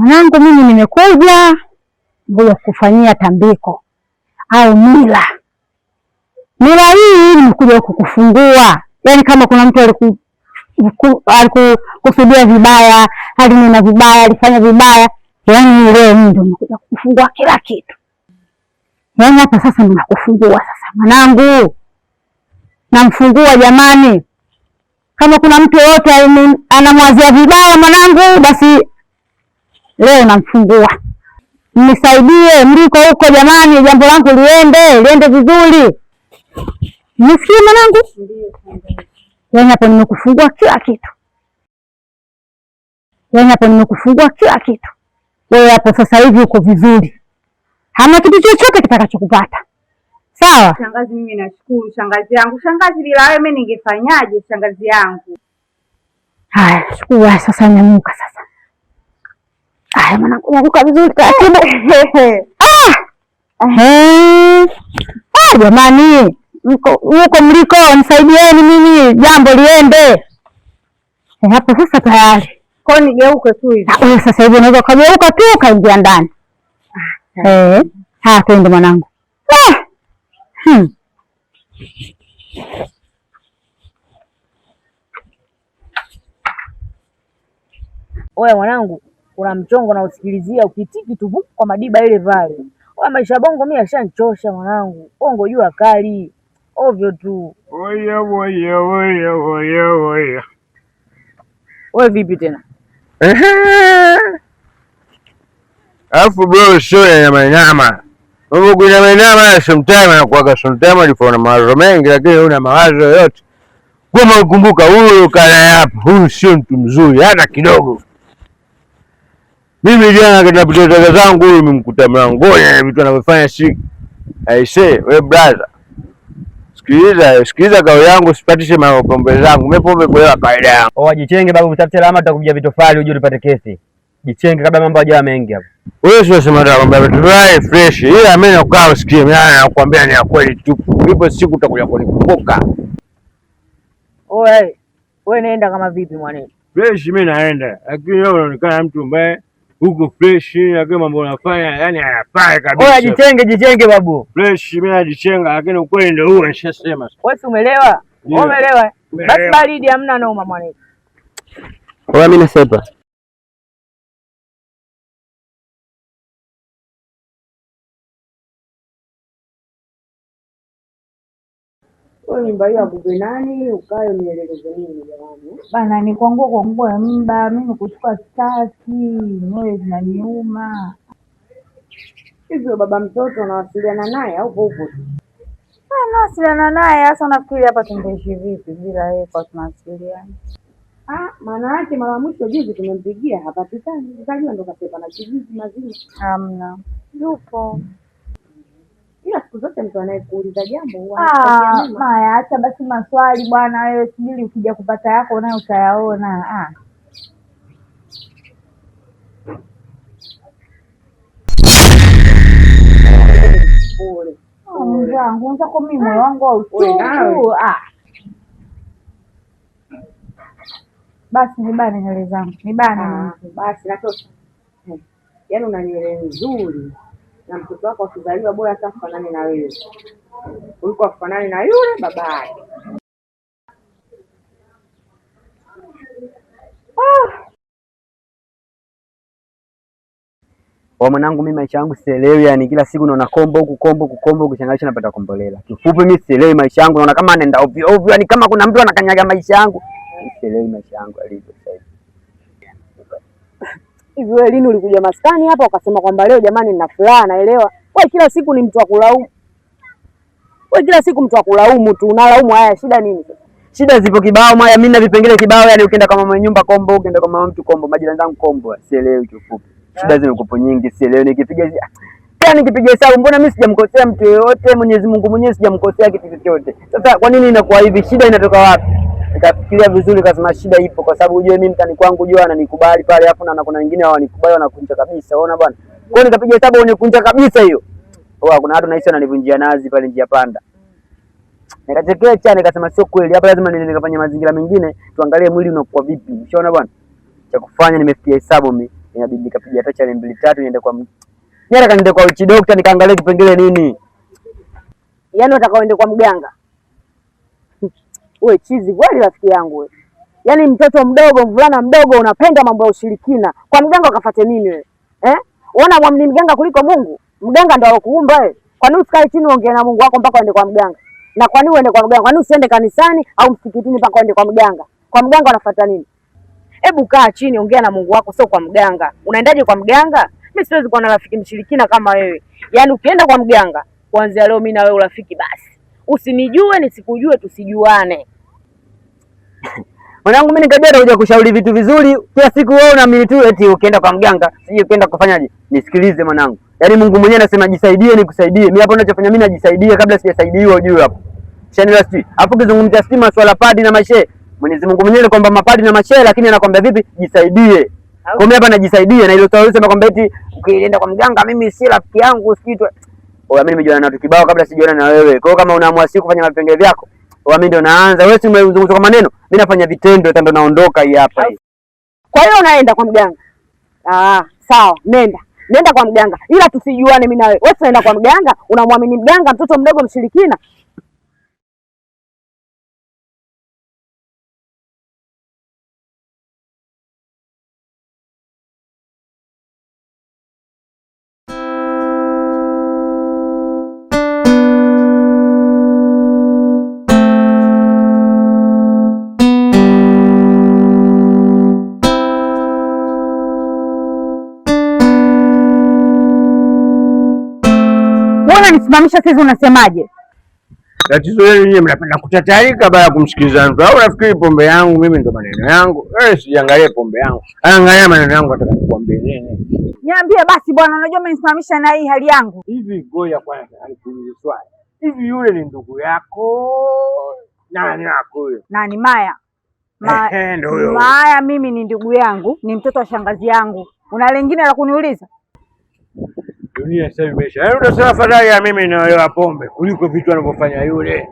Mwanangu, mimi nimekuja ngoja kufanyia tambiko au mila. Mila hii nimekuja kukufungua. Yaani kama kuna mtu alikukusudia vibaya, alinena vibaya, alifanya vibaya, yaani leo mimi ndio nimekuja kukufungua kila kitu. Yaani hapa sasa ninakufungua sasa mwanangu. Namfungua jamani. Kama kuna mtu yote anamwazia vibaya mwanangu, basi leo namfungua. Mnisaidie mliko huko jamani, jambo langu liende vizuri. Nisikie mwanangu? Ndio. Yaani hapo nimekufungua kila kitu. Wewe hapo sasa hivi uko vizuri. Hamna kitu chochote kitakachokupata. Sawa? Shangazi, mimi nashukuru shangazi yangu. Shangazi, bila wewe mimi ningefanyaje shangazi yangu? Haya, shukuru sasa, nyamuka sasa. Haya mwanangu, nyamuka vizuri taratibu. Jamani, huko mliko nisaidieni mimi jambo liende. Hapo sasa tayari. Kwa nigeuke tu hivi. Wewe sasa hivi unaweza kugeuka tu kaingia ndani. Twende mwanangu. Oya mwanangu, kuna mchongo na usikilizia ukitiki tu kwa madiba ile pale. Oya maisha bongo mimi yashanichosha mwanangu. Bongo jua kali. Ovyo tu. Oya. Wewe vipi tena? Alafu bro, sio ya nyama. Mungu kuna nyama sometimes anakuwa sometimes alifanya mawazo mengi, lakini una mawazo yote. Kama ukumbuka huyo kana hapa, huyu sio mtu mzuri hata kidogo. Mimi jana katika pitoto zangu huyu nimemkuta mlangoni na vitu anavyofanya si. I say, we brother. Sikiliza kauli yangu, sipatishe mapombe zangu. Mimi pombe kwa kawaida yangu. Jichenge babu, utafute alama tutakuja vitofali uje upate kesi. Jichenge kabla mambo hajawa mengi hapo. Wewe sio sema ndio mambo vitofali fresh. Ila mimi nakukaa usikie, mimi nakwambia ni kweli tu. Ipo siku utakuja kunikumbuka. Oye, wewe nenda kama vipi mwanangu? Fresh mimi naenda. Lakini wewe unaonekana mtu mbaya. Huko fresh lakini mambo unafanya yani hayafai kabisa. Oya jichenge babu. Fresh mimi najichenga lakini ukweli ndio huo nishasema. Wewe umeelewa? Umeelewa? Basi baridi hamna noma mwanangu. Oya mimi nasepa. Nyumba hiyo akupe nani ukae unielekeze nini jamani? Bana ni kwa nguo ya mba, mimi kuchukua staki, moyo zinaniuma. Hivyo baba mtoto unawasiliana naye au upo? Nawasiliana naye, sasa nafikiri hapa tungeishi vipi bila yeye kwa tunawasiliana. Maana yake mara mwisho juzi tumempigia hapatikani. Nikajua ndo kasema na kijiji mazima. Hamna. Yupo. Ila siku zote mtu anayekuuliza jambo huwa Maya, acha basi maswali bwana, wewe subiri ukija kupata yako nayo utayaona. Mwanangu, unataka mimi moyo wangu uchungu. Basi nibane nywele zangu. Basi natosha. Yaani una nywele nzuri. Na mtoto wako akizaliwa bora hata kufanane na wewe. Ulikuwa kufanane na yule babaye. Mwanangu, mimi maisha yangu sielewi, yani kila siku naona kombo huku ukishanganisha napata kombolela. Kifupi mimi sielewi maisha yangu, naona kama anaenda ovyo ovyo, yani kama kuna mtu anakanyaga maisha yangu. Sielewi maisha yangu alivyo sasa hivi. Hivi wewe lini ulikuja maskani hapa ukasema kwamba leo jamani nina furaha naelewa? Wewe kila siku ni mtu wa kulaumu. Tu, unalaumu haya shida nini sasa? Shida zipo kibao maya, mimi na vipengele kibao, yani ukienda kama mama nyumba kombo, ukienda kama mtu kombo, majirani zangu kombo, sielewi kifupi. Shida zimekupo nyingi, sielewi nikipiga hesabu mbona mimi sijamkosea mtu yeyote, Mwenyezi Mungu mwenyewe sijamkosea kitu chochote. Sasa kwa nini inakuwa hivi? Shida inatoka wapi? Nikafikiria vizuri kasema shida ipo kwa sababu ujue mimi mtani kwangu jua ananikubali pale, afu na kuna wengine hawanikubali wanakunja kabisa. Unaona bwana? Kwa hiyo nikapiga hesabu unikunja kabisa hiyo. Kuna watu nahisi wananivunjia nazi pale njia panda. Nikachekecha nikasema sio kweli. Hapa lazima nikafanya mazingira mengine tuangalie mwili unakuwa vipi. Unaona bwana? Cha kufanya nimefikia hesabu mimi. inabidi nikapiga hata chale 2-3 niende kwa nataka niende kwa witch doctor nikaangalia kipengele nini. Yaani unataka uende kwa mganga? Wewe chizi kweli rafiki yangu wewe. Yaani mtoto mdogo, mvulana mdogo unapenda mambo ya ushirikina. Kwa mganga ukafuate nini wewe? Unaona mwamini mganga kuliko Mungu? Mganga ndio alokuumba wewe. Kwa nini usikae chini uongee na Mungu wako mpaka uende kwa mganga? Na kwa nini uende kwa mganga? Kwa nini usiende kanisani au msikitini mpaka uende kwa mganga? Kwa mganga unafuata nini? Hebu kaa chini ongea na Mungu wako, sio kwa mganga. Unaendaje kwa mganga? Mimi siwezi kuwa na rafiki mshirikina kama wewe. Yaani ukienda kwa mganga, kuanzia leo mimi na wewe urafiki basi. Usinijue nisikujue, tusijuane. Mwanangu mimi nikajua utakuja kushauri vitu vizuri, kila siku wewe unaamini tu eti ukienda kwa mganga, sije ukienda kufanyaje? Nisikilize mwanangu. Yaani Mungu mwenyewe anasema jisaidie nikusaidie. Mimi hapo ninachofanya mimi najisaidia kabla sijasaidiwa ujue hapo. Shanielewa sisi. Hapo kizungumzia stima swala padi na mashe. Mwenyezi Mungu mwenyewe kwamba mapadi na mashe lakini anakuambia vipi? Jisaidie. Kwa mimi hapa najisaidia na ile swali sema kwamba eti ukienda kwa mganga mimi si rafiki yangu usikitwe. Mimi nimejiona na watu kibao kabla sijiona na wewe. Kwa hiyo kama unaamua siku kufanya mapengele vyako, mimi ndio naanza. Wewe si umezungumza kwa maneno, mimi nafanya vitendo ndio naondoka hii hapa hii. Kwa hiyo unaenda kwa mganga? Sawa, nenda kwa mganga. Ila tusijuane mimi na wewe. Wewe unaenda kwa mganga, unamwamini mganga mtoto mdogo mshirikina? Nisimamisha sisi unasemaje? Tatizo lenu nyinyi mnapenda kutatarika baada ya kumsikiliza mtu. Au nafikiri pombe yangu mimi ndio maneno yangu? Siangalie pombe yangu. Angalia maneno yangu nataka kukuambia nini. Niambie basi bwana, unajua umenisimamisha na hii hali yangu. Hivi ngoja kwanza alikuuliza swali. Hivi yule ni ndugu yako? Nani yako huyo? Nani Maya? Ndio huyo. Maya mimi ni ndugu yangu, ni mtoto wa shangazi yangu. Una lingine la kuniuliza? Dunia sasa imesha. Yaani unasema fadhali ya mimi naelewa pombe kuliko vitu anavyofanya yule.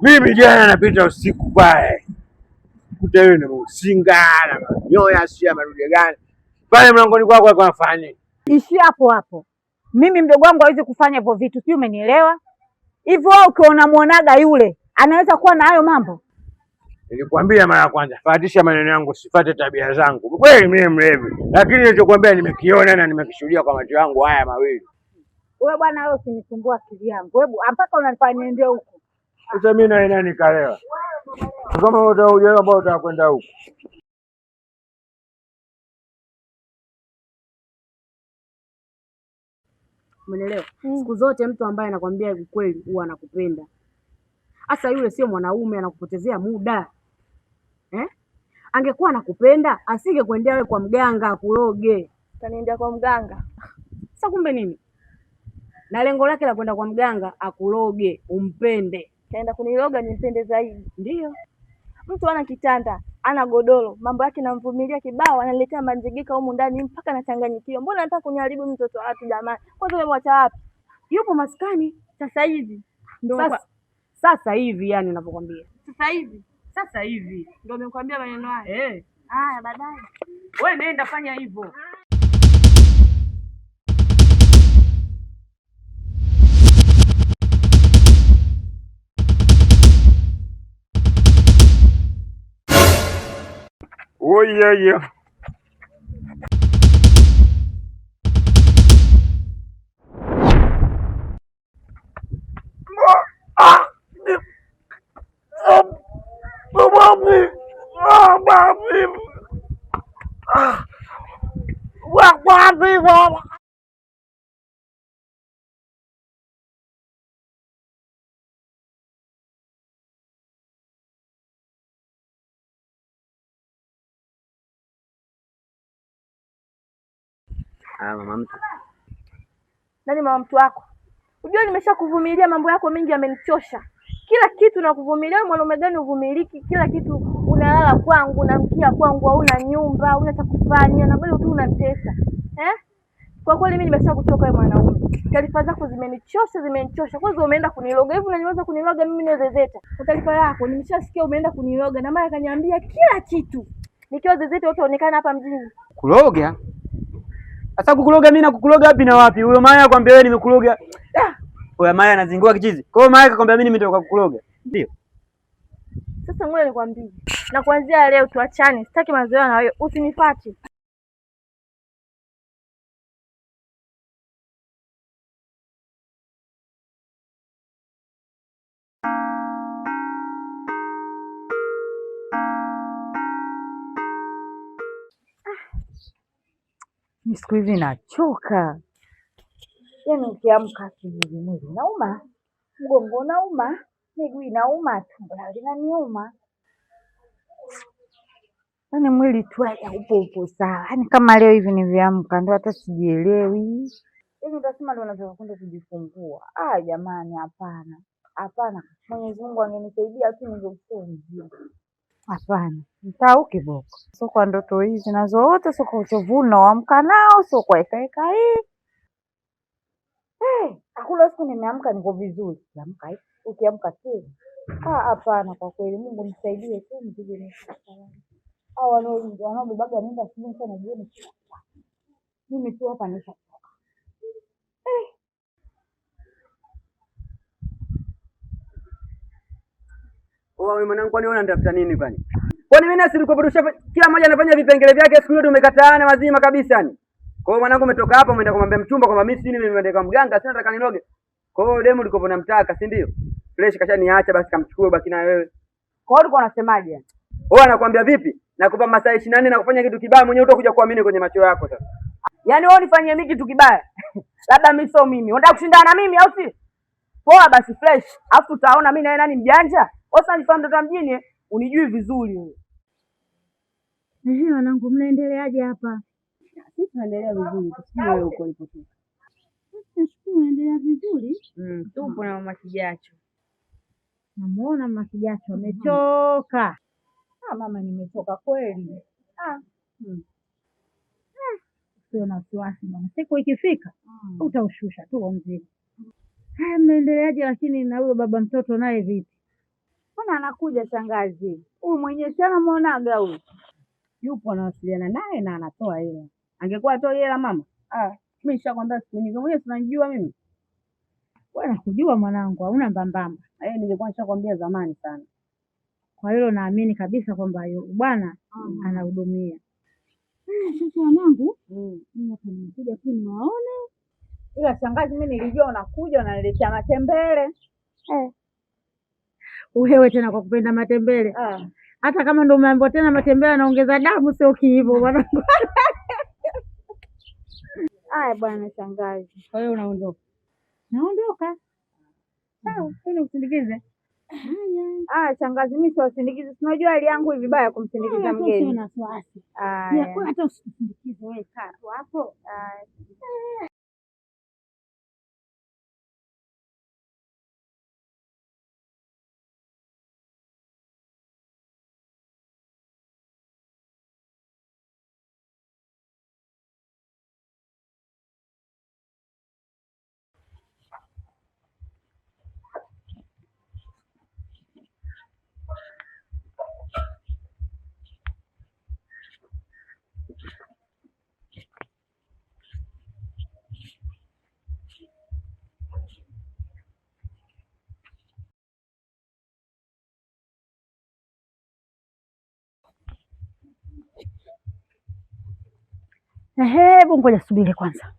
Mimi jana napita usiku pale. Kuta yule na usinga na manyoya si amarudi gani. Pale mlangoni kwako alikuwa anafanya. Ishi hapo hapo. Mimi mdogo wangu hawezi kufanya hivyo vitu, sio umenielewa? Hivyo wewe ukiona muonaga yule, anaweza kuwa na hayo mambo. Nilikwambia mara ya kwanza, fuatisha maneno yangu, sifate tabia zangu. Kweli mimi mlevi, lakini nilichokuambia nimekiona na nimekishuhudia kwa macho yangu haya mawili. Wewe bwana, wewe usinisumbua akili yangu. Wewe mpaka unanifanya niende huko. Sasa mimi na nani kalewa? Kama wewe unajua ambao utakwenda huko. Umeelewa? Siku zote mtu ambaye anakwambia ukweli huwa anakupenda. Sasa yule sio mwanaume, anakupotezea muda. Angekuwa anakupenda asingekuendea wewe kwa mganga akuroge. Kaniendea kwa mganga. Sasa kumbe nini? Na lengo lake la kwenda kwa mganga akuroge, umpende. Kaenda kuniroga nimpende zaidi. Ndio. Mtu ana kitanda, ana godoro, mambo yake namvumilia kibao, ananiletea manjigika humu ndani mpaka nachanganyikiwa. Mbona anataka kuniharibu mtoto wa watu jamani? Kwanza umemwacha wapi? Yupo maskani Sasa hivi. Ndio sasa hivi yani ninapokuambia. Sasa hivi. Ndio nimekwambia maneno haya. Haya baadaye. Wewe nenda fanya hivyo. Oye. Mama mtu. Nani mama mtu wako? Unajua nimeshakuvumilia, mambo yako mengi yamenichosha. Kila kitu nakuvumilia, mwanaume gani uvumiliki? Kila kitu unalala kwangu, unamkia kwangu, hauna nyumba, hauna cha kufanya na bado tu unatesa. Kwa kweli mimi nimeshakuchoka wewe mwanaume. Taarifa zako zimenichosha. Kwanza umeenda kuniloga. Hivi unaniweza kuniloga mimi ni zezeta? Kwa taarifa yako nimeshasikia umeenda kuniloga na mama akaniambia kila kitu. Nikiwa zezeta wote waonekana hapa mjini. Kukuloga? Sasa kukuloga mimi na kukuloga wapi na wapi? Huyo Maya akwambia wewe nimekuloga. Huyo Maya anazingua kichizi. Kwa hiyo Maya akwambia mimi nimetoka kukuloga. Ndio. Sasa ngoja nikwambie. Na kuanzia leo tuachane. Sitaki mazoea na wewe. Usinifuate. Mimi siku hizi nachoka. Yaani ukiamka asubuhi mwili unauma, mgongo unauma, miguu inauma, tumbo linaniuma. Yaani mwili tu upo sawa. Yaani kama leo hivi nimeamka ndio hata sijielewi. Yaani utasema ndio nataka kwenda kujifungua. Jamani hapana. Hapana. Mwenyezi Mungu angenisaidia tu ningekuwa mzima. Hapana. Mtau kiboko. Sio kwa ndoto hizi na zote, sio kwa uchovu naamka nao, sio kwa eka hii. Hakuna siku nimeamka niko vizuri. Niamka hivi. Ukiamka tena. Hapana kwa kweli Mungu nisaidie tu nipige salama. Hao wanaobebaga mimba sio sana jioni. Mimi tu hapa nishachoka. Wewe mwanangu kwani unanitafuta nini kwani? Kwani mimi nasi nilikoporusha kila mmoja anafanya vipengele vyake, siku hiyo tumekataana mazima kabisa ni. Kwa hiyo mwanangu umetoka hapa umeenda kumwambia mchumba kwamba mimi sini nimeenda kwa mganga, sina nataka niloge. Kwa hiyo demu ulikopo namtaka, si ndio? Fresh kashaniacha basi kamchukue baki na wewe. Kwa hiyo ulikuwa unasemaje? Wewe anakuambia vipi? Nakupa masaa 24 na kufanya kitu kibaya mwenyewe utakuja kuamini kwenye macho yako sasa. Yaani wewe unifanyie mimi kitu kibaya? Labda mimi sio mimi. Unataka kushindana na mimi au si? Poa basi fresh. Alafu tutaona mimi na wewe nani mjanja? Wewe unifahamu mtoto mjini, unijui vizuri wewe. Wanangu mnaendeleaje hapa? Sisi tunaendelea vizuri. Tusikie wewe uko ulipotoka. Nashukuru naendelea vizuri. Tupo na mama Kijacho. Namuona mama Kijacho amechoka. Mama nimechoka kweli. Sio na wasiwasi bwana. Siku ikifika utaushusha tu mzigo. Mnaendeleaje lakini na huyo baba mtoto naye vipi? Mbona anakuja shangazi? Huyu mwenyewe sana muonaga huyu. Yupo anawasiliana naye na anatoa hela. Angekuwa atoa hela mama. Mimi nishakwambia siku nyingi mwenyewe tunajua mimi. Wewe nakujua mwanangu, hauna mbambamba. Ningekuwa nishakwambia zamani sana. Kwa hiyo naamini kabisa kwamba bwana anahudumia. Sasa wanangu, mimi hapa nimekuja tu niwaone. Ila shangazi mimi nilijua unakuja unaniletea matembele. Wewe tena kwa kupenda matembele. Hata kama ndo umeambiwa tena matembele anaongeza damu sio kiivo bwana. Bwana shangazi. Kwa hiyo unaondoka? Naondoka. Sawa, twende kusindikize. Shangazi mimi siwasindikize. Unajua hali yangu hivi vibaya kumsindikiza mgeni. Sio na wasiwasi. Kwa hata usisindikize wewe kaa tu hapo. Hebu ngoja subiri kwanza.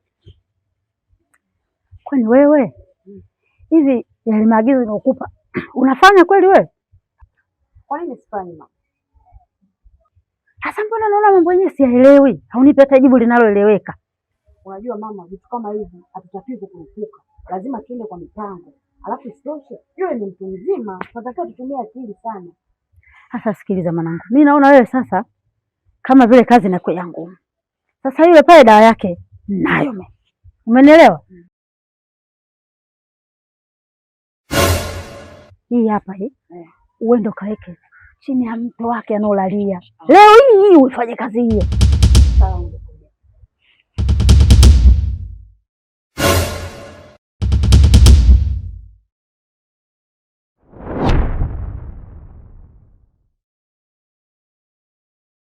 Kwani wewe hivi yale maagizo ninayokupa unafanya kweli wewe? Kwa nini sifanyi mama? Sasa mbona naona mambo yenyewe siyaelewi? Haunipi hata jibu linaloeleweka. Unajua mama, vitu kama hivi hatutakiwi kukurupuka. Lazima tuende kwa mipango. Alafu isitoshe, yule ni mtu mzima, tunatakiwa tutumie akili sana. Sasa sikiliza mwanangu. Mimi naona wewe sasa kama vile kazi inakuwa yangu. Sasa yule pale dawa yake nayo mimi. Umenielewa? Hii hapa hii. Uende kaweke chini ya mto wake anaolalia. Leo hii ufanye kazi hiyo. Sawa.